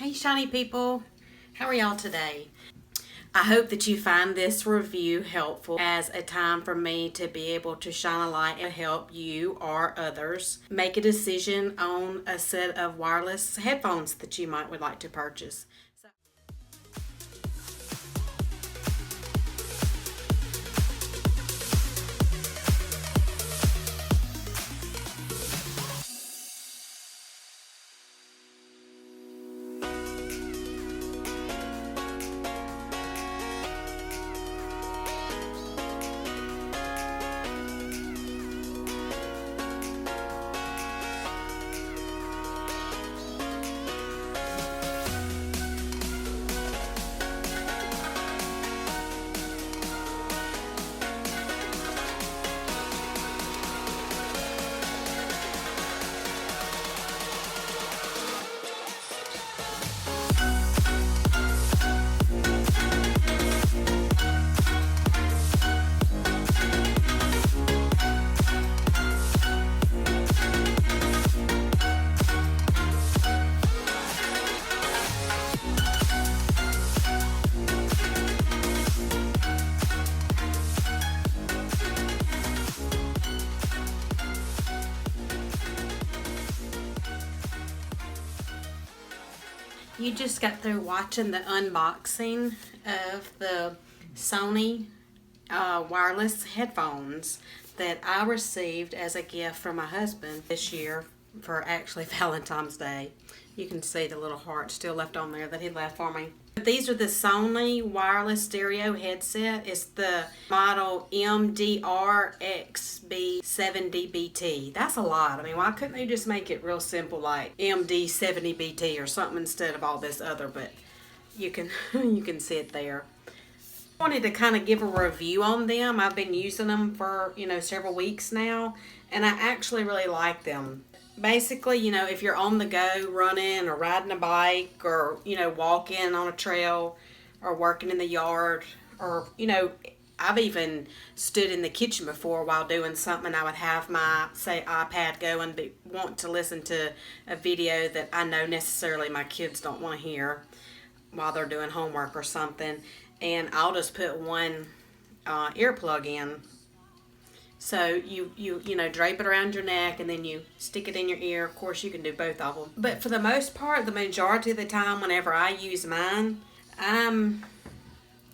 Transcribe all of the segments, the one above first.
Hey shiny people, how are y'all today? I hope that you find this review helpful as a time for me to be able to shine a light and help you or others make a decision on a set of wireless headphones that you would like to purchase. You just got through watching the unboxing of the Sony wireless headphones that I received as a gift from my husband this year for actually Valentine's Day. You can see the little heart still left on there that he left for me. These are the Sony wireless stereo headset. It's the model MDR-XB70BT. That's a lot. I mean, why couldn't they just make it real simple like MD70BT or something instead of all this other, but you can you can see it there. I wanted to kind of give a review on them. I've been using them for, several weeks now, and I actually really like them. Basically, if you're on the go running or riding a bike or, walking on a trail or working in the yard or, I've even stood in the kitchen before while doing something. I would have my, say, iPad going, but want to listen to a video that I know necessarily my kids don't want to hear while they're doing homework or something. And I'll just put one earplug in. So you drape it around your neck and then you stick it in your ear. Of course, you can do both of them. But for the most part, the majority of the time, whenever I use mine, I'm,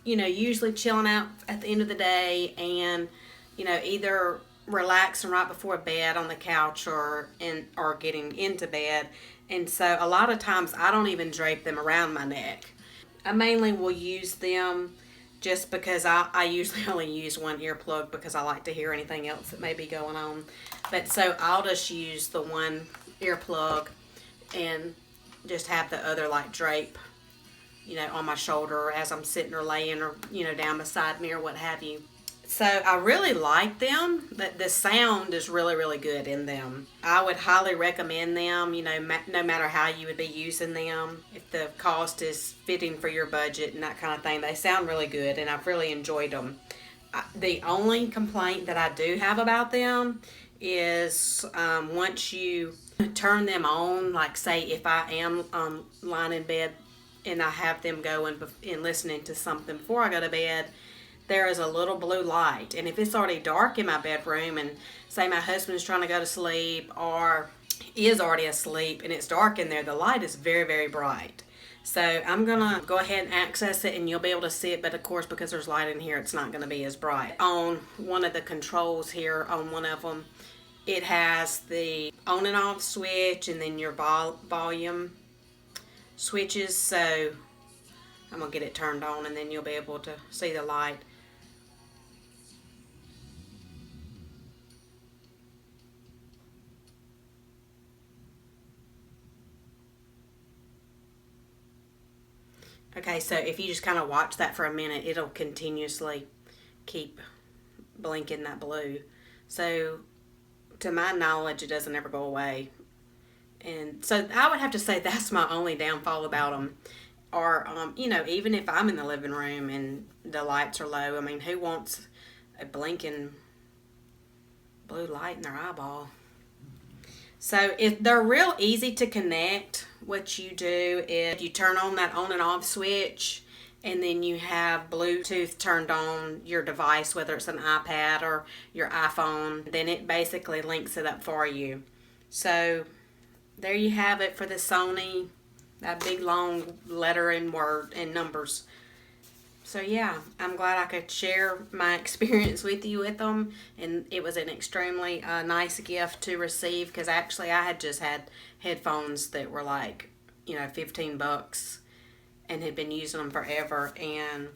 usually chilling out at the end of the day and, either relaxing right before bed on the couch or getting into bed. And so a lot of times I don't even drape them around my neck. I mainly will use them just because I usually only use one earplug because I like to hear anything else that may be going on. But so I'll just use the one earplug and just have the other like drape, on my shoulder as I'm sitting or laying or, down beside me or what have you. So I really like them. The sound is really, really good in them. I would highly recommend them, no matter how you would be using them. If the cost is fitting for your budget and that kind of thing, they sound really good and I've really enjoyed them. The only complaint that I do have about them is once you turn them on, like say if I am lying in bed and I have them going and listening to something before I go to bed, there is a little blue light, and if it's already dark in my bedroom and say my husband's trying to go to sleep or is already asleep and it's dark in there, the light is very, very bright. So I'm gonna go ahead and access it and you'll be able to see it, but of course because there's light in here it's not going to be as bright. On one of the controls here, on one of them, it has the on and off switch and then your volume switches. So I'm gonna get it turned on and then you'll be able to see the light. Okay, so if you just kind of watch that for a minute, it'll continuously keep blinking that blue. So to my knowledge, it doesn't ever go away. And so I would have to say that's my only downfall about them. Or, even if I'm in the living room and the lights are low, I mean, who wants a blinking blue light in their eyeball? So they're real easy to connect what you do is you turn on that on and off switch, and then you have Bluetooth turned on your device, whether it's an iPad or your iPhone. Then it basically links it up for you. So there you have it for the Sony, that big long letter and word and numbers. So yeah, I'm glad I could share my experience with you with them, and it was an extremely nice gift to receive, because actually I had just had headphones that were like, you know, $15 and had been using them forever, and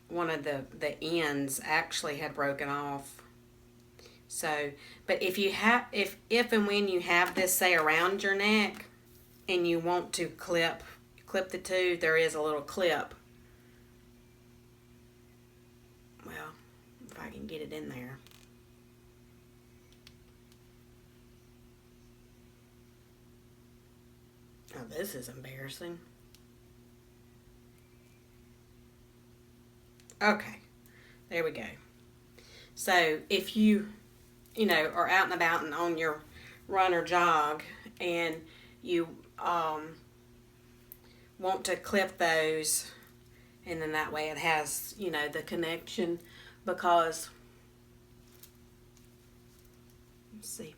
one of the ends actually had broken off. So, but if you have, if and when you have this, say, around your neck, and you want to clip the two, there is a little clip. Well, if I can get it in there. Oh, this is embarrassing. Okay, there we go. So if you know, are out and about and on your run or jog, and you want to clip those, and then that way it has, you know, the connection, because, let's see,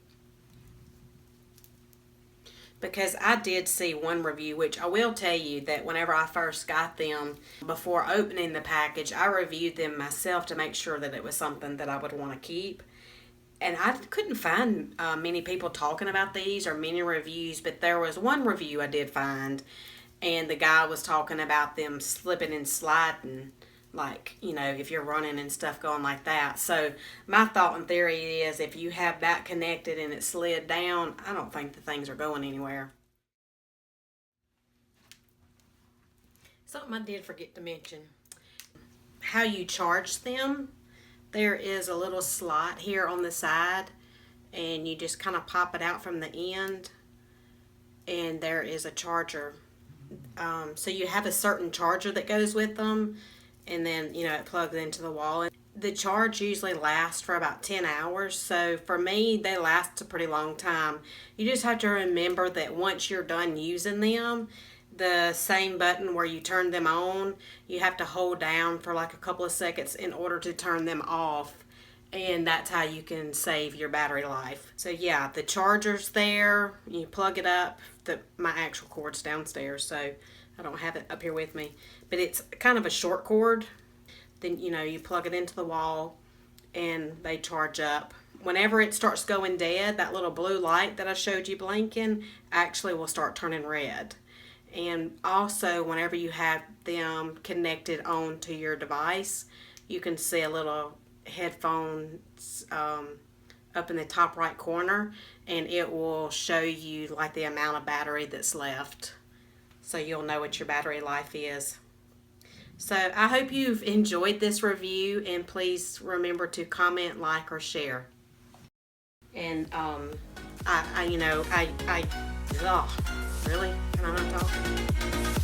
because I did see one review, which I will tell you that whenever I first got them, before opening the package, I reviewed them myself to make sure that it was something that I would want to keep. And I couldn't find many people talking about these, or many reviews, but there was one review I did find, and the guy was talking about them slipping and sliding, like, you know, if you're running and stuff going like that. So my thought and theory is, if you have that connected and it slid down, I don't think the things are going anywhere. Something I did forget to mention, how you charge them. There is a little slot here on the side, and you just kind of pop it out from the end, and there is a charger. So you have a certain charger that goes with them, and then, you know, it plugs into the wall. And the charge usually lasts for about 10 hours. So for me, they last a pretty long time. You just have to remember that once you're done using them, the same button where you turn them on, you have to hold down for like a couple of seconds in order to turn them off. And that's how you can save your battery life. So yeah, the charger's there. You plug it up. My actual cord's downstairs, so I don't have it up here with me. But it's kind of a short cord. Then, you know, you plug it into the wall, and they charge up. Whenever it starts going dead, that little blue light that I showed you blinking actually will start turning red. And also, whenever you have them connected onto your device, you can see a little headphones up in the top right corner, and it will show you like the amount of battery that's left, so you'll know what your battery life is. So I hope you've enjoyed this review, and please remember to comment, like, or share. And really? Can I not talk?